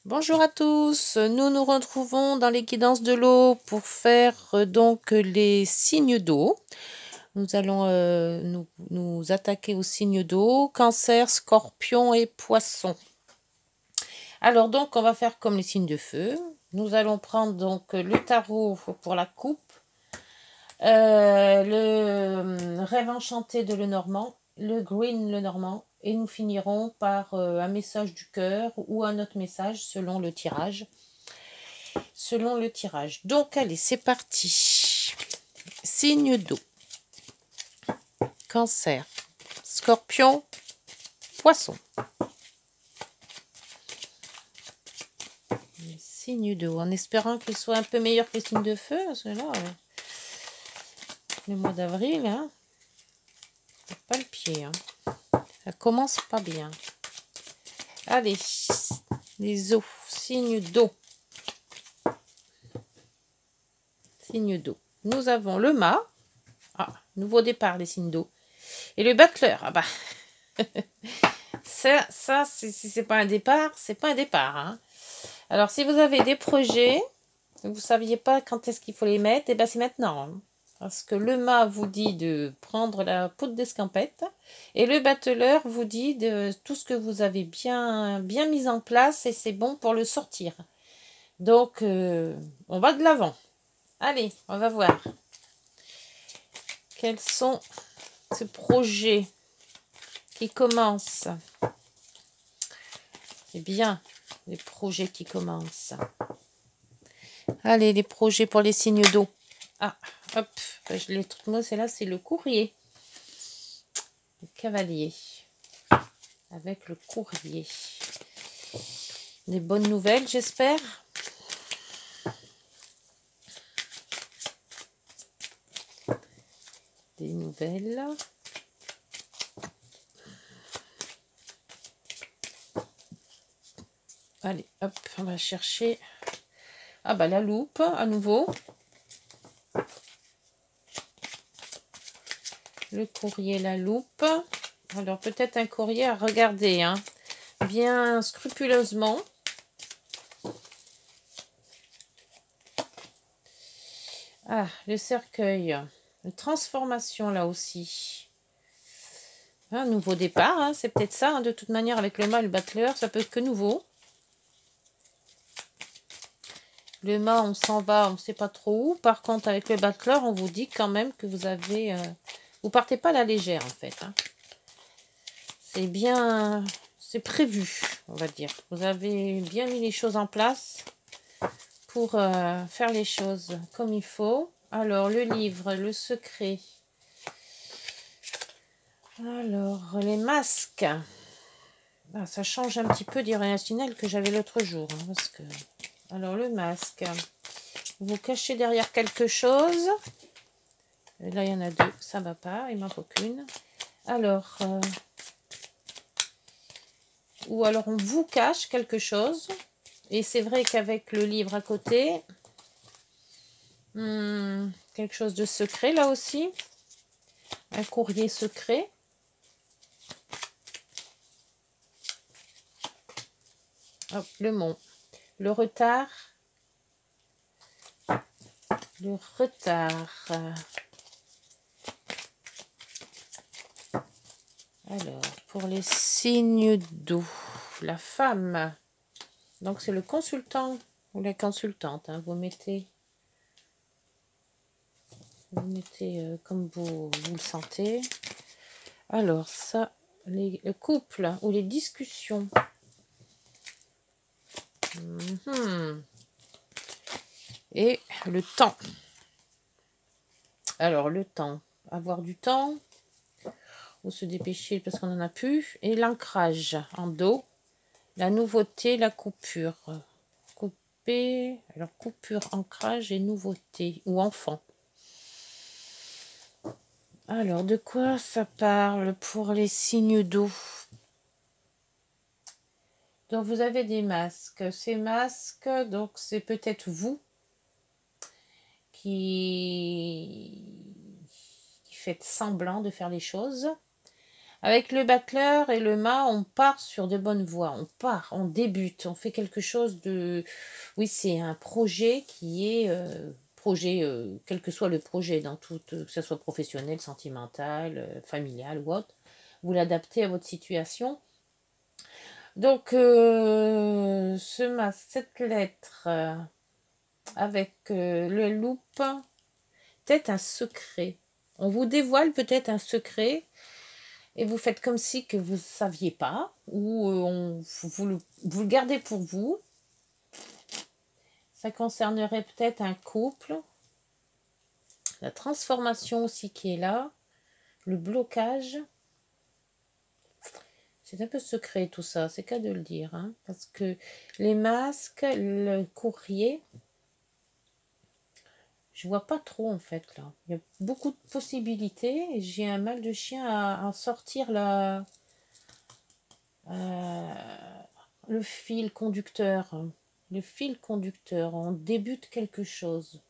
Bonjour à tous, nous nous retrouvons dans les guidances de l'eau pour faire donc les signes d'eau. Nous allons nous attaquer aux signes d'eau, Cancer, Scorpion et Poisson. Alors donc on va faire comme les signes de feu. Nous allons prendre donc le tarot pour la coupe, le rêve enchanté de Lenormand, le green Lenormand, et nous finirons par un message du cœur ou un autre message selon le tirage. Donc allez, c'est parti. Signe d'eau. Cancer, Scorpion, Poisson. Les signes d'eau, en espérant qu'ils soient un peu meilleurs que les signes de feu, parce que là, le mois d'avril, hein, c'est pas le pied. Hein. Ça commence pas bien. Allez, les eaux, signes d'eau. Signe d'eau. Nous avons le mât. Ah, nouveau départ, les signes d'eau. Et le battleur. Ah bah. ça si c'est pas un départ, c'est pas un départ. Hein. Alors, si vous avez des projets, vous ne saviez pas quand est-ce qu'il faut les mettre, et bien c'est maintenant. Hein. Parce que le mât vous dit de prendre la poudre d'escampette et le battleur vous dit de tout ce que vous avez bien mis en place et c'est bon pour le sortir. Donc, on va de l'avant. Allez, on va voir. Quels sont ces projets qui commencent? Eh bien, les projets qui commencent. Allez, les projets pour les signes d'eau. Ah, hop, les trucs, moi, c'est là, c'est le courrier. Le cavalier. Avec le courrier. Des bonnes nouvelles, j'espère. Des nouvelles. Allez, hop, on va chercher. Ah bah la loupe, à nouveau. Le courrier, la loupe. Alors peut-être un courrier à regarder, hein, bien scrupuleusement. Ah, le cercueil. Une transformation là aussi. Un nouveau départ, hein, c'est peut-être ça. Hein, de toute manière, avec le mât et le battleur, ça peut être que nouveau. Le mât, on s'en va, on ne sait pas trop où. Par contre, avec le battleur, on vous dit quand même que vous avez... vous partez pas à la légère, en fait. Hein. C'est bien... C'est prévu, on va dire. Vous avez bien mis les choses en place pour faire les choses comme il faut. Alors, le livre, le secret. Alors, les masques. Ah, ça change un petit peu d'irrationnel que j'avais l'autre jour. Hein, parce que... Alors, le masque. Vous cachez derrière quelque chose. Et là, il y en a deux. Ça va pas. Il m'en faut qu'une. Alors... ou alors, on vous cache quelque chose. Et c'est vrai qu'avec le livre à côté... quelque chose de secret, là aussi. Un courrier secret. Oh, le mont. Le retard. Le retard. Alors, pour les signes d'eau, la femme. Donc, c'est le consultant ou la consultante. Hein, vous mettez comme vous le sentez. Alors, ça, le couple ou les discussions. Et le temps. Alors, le temps. Avoir du temps. Ou se dépêcher parce qu'on n'en a plus. Et l'ancrage en dos. La nouveauté, la coupure. Couper. Alors, coupure, ancrage et nouveauté. Ou enfant. Alors, de quoi ça parle pour les signes d'eau? Donc, vous avez des masques. Ces masques, donc, c'est peut-être vous qui faites semblant de faire les choses. Avec le battleur et le mât, on part sur de bonnes voies. On part, on débute, on fait quelque chose de... Oui, c'est un projet qui est... projet, quel que soit le projet, dans tout, que ce soit professionnel, sentimental, familial ou autre. Vous l'adaptez à votre situation. Donc, cette lettre avec le loup, peut-être un secret. On vous dévoile peut-être un secret et vous faites comme si que vous ne saviez pas ou vous le gardez pour vous. Ça concernerait peut-être un couple. La transformation aussi qui est là. Le blocage. C'est un peu secret tout ça, c'est qu'à de le dire. Hein, parce que les masques, le courrier, je vois pas trop en fait là. Il y a beaucoup de possibilités et j'ai un mal de chien à sortir le fil conducteur. Le fil conducteur, on débute quelque chose.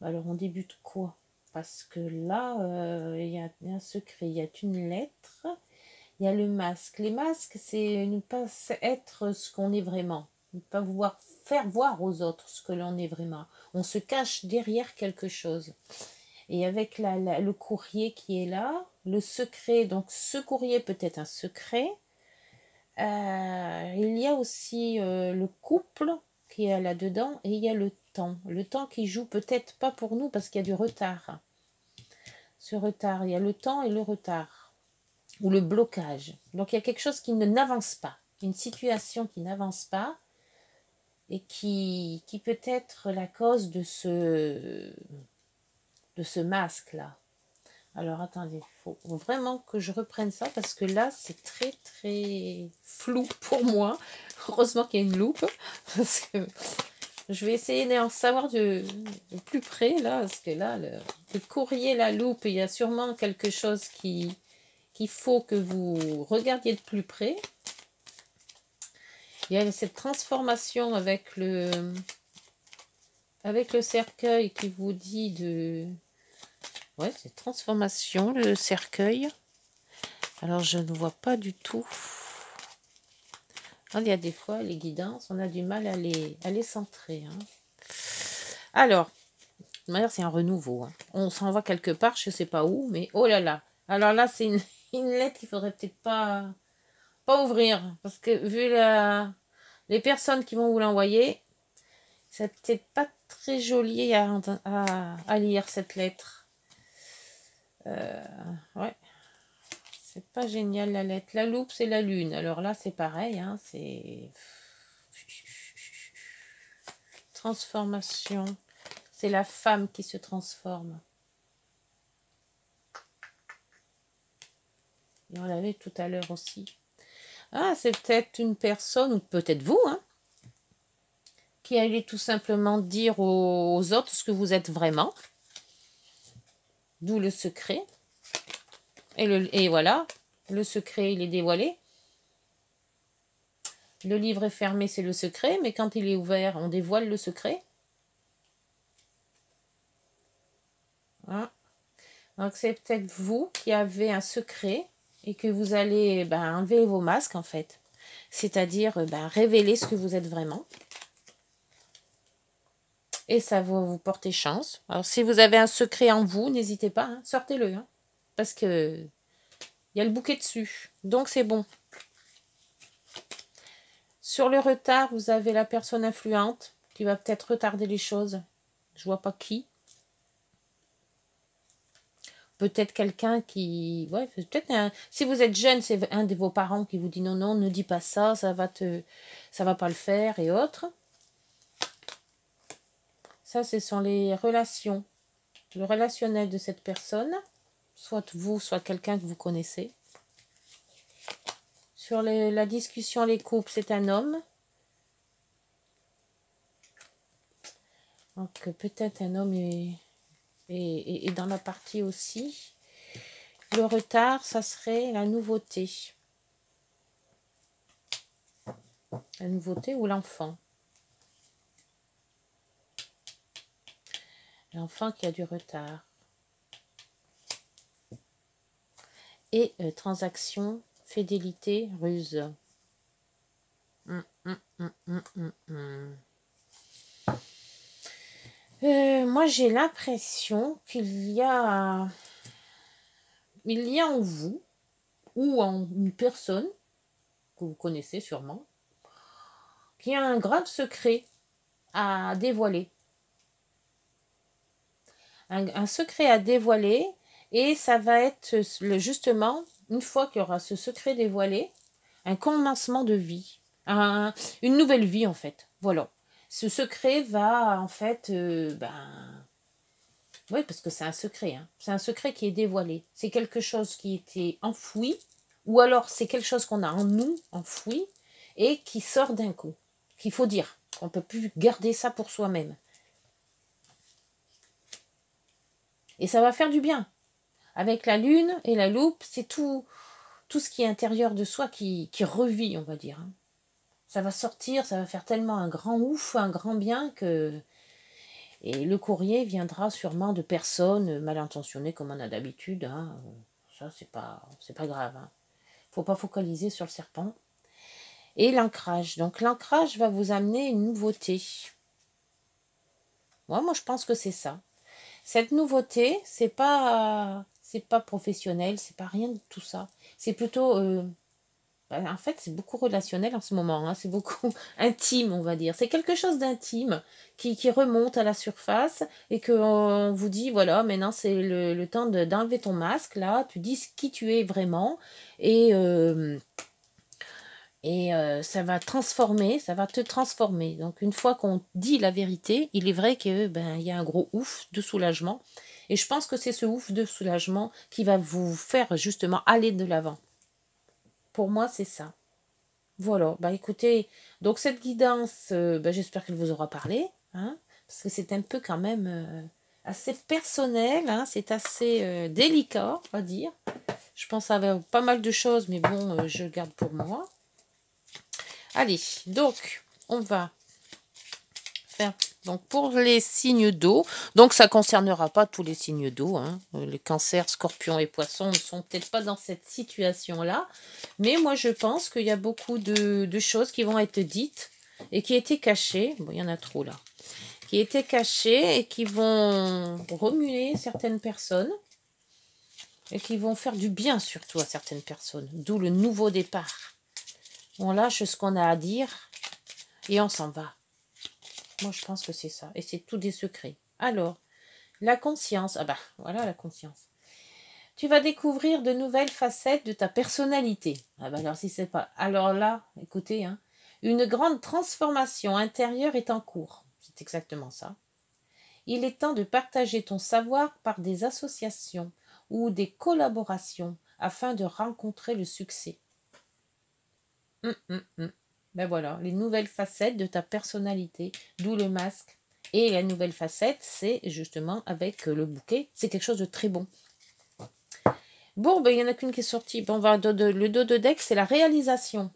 Alors on débute quoi? Parce que là, il y a un secret, il y a une lettre. Il y a le masque. Les masques, c'est ne pas être ce qu'on est vraiment. Ne pas vouloir faire voir aux autres ce que l'on est vraiment. On se cache derrière quelque chose. Et avec le courrier qui est là, le secret, donc ce courrier peut être un secret. Il y a aussi le couple qui est là-dedans et il y a le temps. Le temps qui joue peut-être pas pour nous parce qu'il y a du retard. Ce retard, il y a le temps et le retard. Ou le blocage. Donc il y a quelque chose qui n'avance pas, une situation qui n'avance pas et qui peut être la cause de ce masque-là. Alors attendez, il faut vraiment que je reprenne ça parce que là c'est très très flou pour moi. Heureusement qu'il y a une loupe parce que je vais essayer d'en savoir de plus près là parce que là le courrier, la loupe, il y a sûrement quelque chose qu'il faut que vous regardiez de plus près. Il y a cette transformation avec le cercueil qui vous dit de... Ouais, c'est transformation, le cercueil. Alors, je ne vois pas du tout. Il y a des fois, les guidances, on a du mal à les centrer. Hein. Alors, de manière, c'est un renouveau. Hein. On s'en va quelque part, je ne sais pas où, mais oh là là. Alors là, c'est une lettre qu'il faudrait peut-être pas ouvrir. Parce que vu les personnes qui vont vous l'envoyer, c'est peut-être pas très joli à lire cette lettre. Ouais. C'est pas génial la lettre. La loupe, c'est la lune. Alors là, c'est pareil. Hein, c'est... Transformation. C'est la femme qui se transforme. Et on l'avait tout à l'heure aussi. Ah, c'est peut-être une personne, ou peut-être vous, hein, qui allait tout simplement dire aux autres ce que vous êtes vraiment. D'où le secret. Et voilà, le secret, il est dévoilé. Le livre est fermé, c'est le secret, mais quand il est ouvert, on dévoile le secret. Hein. Donc, c'est peut-être vous qui avez un secret et que vous allez enlever vos masques, en fait. C'est-à-dire révéler ce que vous êtes vraiment. Et ça va vous porter chance. Alors, si vous avez un secret en vous, n'hésitez pas, hein, sortez-le. Hein, parce que il y a le bouquet dessus. Donc, c'est bon. Sur le retard, vous avez la personne influente qui va peut-être retarder les choses. Je vois pas qui. Peut-être quelqu'un qui... Ouais, peut-être si vous êtes jeune, c'est un de vos parents qui vous dit non, non, ne dis pas ça, ça va pas le faire et autres. Ça, ce sont les relations. Le relationnel de cette personne. Soit vous, soit quelqu'un que vous connaissez. Sur la discussion, les couples, c'est un homme. Donc peut-être un homme est dans la partie aussi. Le retard, ça serait la nouveauté. La nouveauté ou l'enfant. L'enfant qui a du retard. et transaction, fidélité, ruse. Moi, j'ai l'impression qu'il y a en vous, ou en une personne que vous connaissez sûrement, qui a un grave secret à dévoiler. Un secret à dévoiler, et ça va être justement, une fois qu'il y aura ce secret dévoilé, un commencement de vie, une nouvelle vie en fait. Voilà. Ce secret va en fait, oui, parce que c'est un secret, hein. C'est un secret qui est dévoilé. C'est quelque chose qui était enfoui, ou alors c'est quelque chose qu'on a en nous, enfoui, et qui sort d'un coup, qu'il faut dire. On ne peut plus garder ça pour soi-même. Et ça va faire du bien. Avec la lune et la loupe, c'est tout ce qui est intérieur de soi qui revit, on va dire. Ça va sortir, ça va faire tellement un grand ouf, un grand bien que... Et le courrier viendra sûrement de personnes mal intentionnées comme on a d'habitude. Hein. Ça, c'est pas grave. Hein. Faut pas focaliser sur le serpent. Et l'ancrage. Donc l'ancrage va vous amener une nouveauté. Moi, je pense que c'est ça. Cette nouveauté, c'est pas professionnel, c'est pas rien de tout ça. C'est plutôt en fait, c'est beaucoup relationnel en ce moment, hein. C'est beaucoup intime, on va dire. C'est quelque chose d'intime qui remonte à la surface et qu'on vous dit, voilà, maintenant c'est le temps d'enlever ton masque, là, tu dis qui tu es vraiment et ça va te transformer. Donc une fois qu'on dit la vérité, il est vrai que il y a un gros ouf de soulagement. Et je pense que c'est ce ouf de soulagement qui va vous faire justement aller de l'avant. Pour moi, c'est ça. Voilà, écoutez, donc cette guidance, j'espère qu'elle vous aura parlé, hein, parce que c'est un peu quand même assez personnel, hein, c'est assez délicat, on va dire. Je pense avoir pas mal de choses, mais bon, je le garde pour moi. Allez, donc, on va faire donc pour les signes d'eau. Donc, ça ne concernera pas tous les signes d'eau. Hein. Les cancers, scorpions et poissons ne sont peut-être pas dans cette situation-là. Mais moi, je pense qu'il y a beaucoup de choses qui vont être dites et qui étaient cachées. Bon, il y en a trop là. Qui étaient cachées et qui vont remuer certaines personnes. Et qui vont faire du bien surtout à certaines personnes. D'où le nouveau départ. On lâche ce qu'on a à dire et on s'en va. Moi, je pense que c'est ça. Et c'est tout des secrets. Alors, la conscience. Ah voilà la conscience. Tu vas découvrir de nouvelles facettes de ta personnalité. Ah alors, si c'est pas... Alors là, écoutez, hein, une grande transformation intérieure est en cours. C'est exactement ça. Il est temps de partager ton savoir par des associations ou des collaborations afin de rencontrer le succès. Voilà, les nouvelles facettes de ta personnalité, d'où le masque. Et la nouvelle facette, c'est justement avec le bouquet. C'est quelque chose de très bon. Bon, il n'y en a qu'une qui est sortie. Bon, le dos de deck, c'est la réalisation.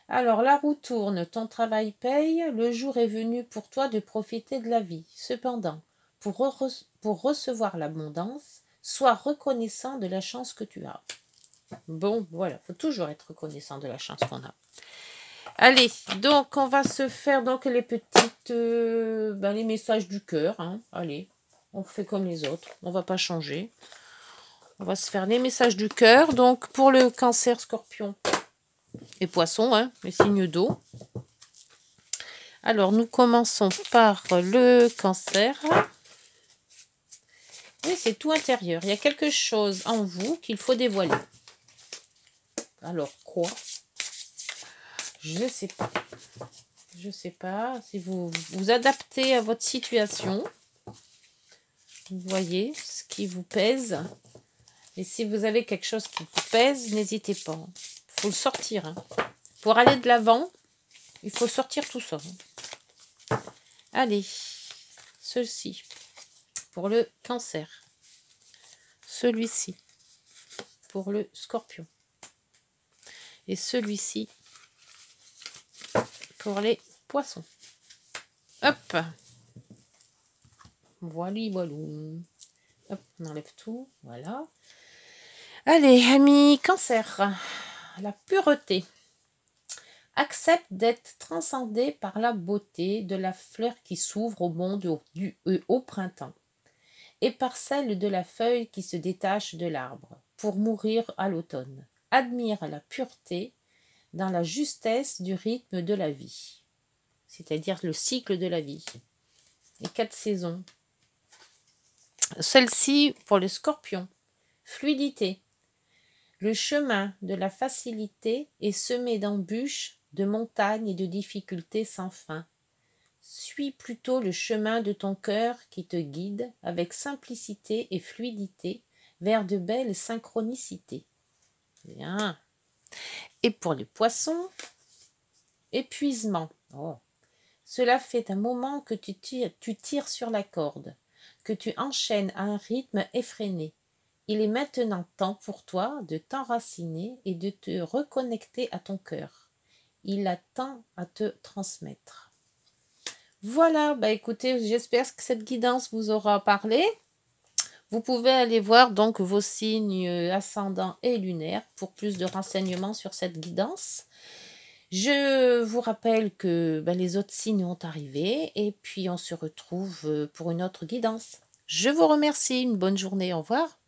Alors, la roue tourne, ton travail paye, le jour est venu pour toi de profiter de la vie. Cependant, pour recevoir l'abondance, sois reconnaissant de la chance que tu as. Bon, voilà, il faut toujours être reconnaissant de la chance qu'on a. Allez, donc on va se faire donc les petites, les messages du cœur. Hein. Allez, on fait comme les autres, on va pas changer. On va se faire les messages du cœur. Donc pour le cancer, scorpion et poisson, hein, les signes d'eau. Alors nous commençons par le cancer. Oui, c'est tout intérieur. Il y a quelque chose en vous qu'il faut dévoiler. Alors quoi ? Je ne sais pas. Je ne sais pas si vous vous adaptez à votre situation. Vous voyez ce qui vous pèse. Et si vous avez quelque chose qui vous pèse, n'hésitez pas. Il faut le sortir. Hein. Pour aller de l'avant, il faut sortir tout ça. Allez, ceci pour le cancer. Celui-ci pour le scorpion. Et celui-ci pour les poissons. Hop. Voilà. Hop, on enlève tout. Voilà. Allez, amis cancer, la pureté. Accepte d'être transcendé par la beauté de la fleur qui s'ouvre au monde au printemps et par celle de la feuille qui se détache de l'arbre pour mourir à l'automne. Admire la pureté dans la justesse du rythme de la vie, c'est-à-dire le cycle de la vie, les 4 saisons. Celle-ci pour le scorpion, fluidité. Le chemin de la facilité est semé d'embûches, de montagnes et de difficultés sans fin. Suis plutôt le chemin de ton cœur qui te guide avec simplicité et fluidité vers de belles synchronicités. Bien. Et pour les poissons, épuisement. Oh. Cela fait un moment que tu tires sur la corde, que tu enchaînes à un rythme effréné. Il est maintenant temps pour toi de t'enraciner et de te reconnecter à ton cœur. Il a tant à te transmettre. Voilà, bah écoutez, j'espère que cette guidance vous aura parlé. Vous pouvez aller voir donc vos signes ascendants et lunaires pour plus de renseignements sur cette guidance. Je vous rappelle que les autres signes ont arrivé et puis on se retrouve pour une autre guidance. Je vous remercie, une bonne journée, au revoir.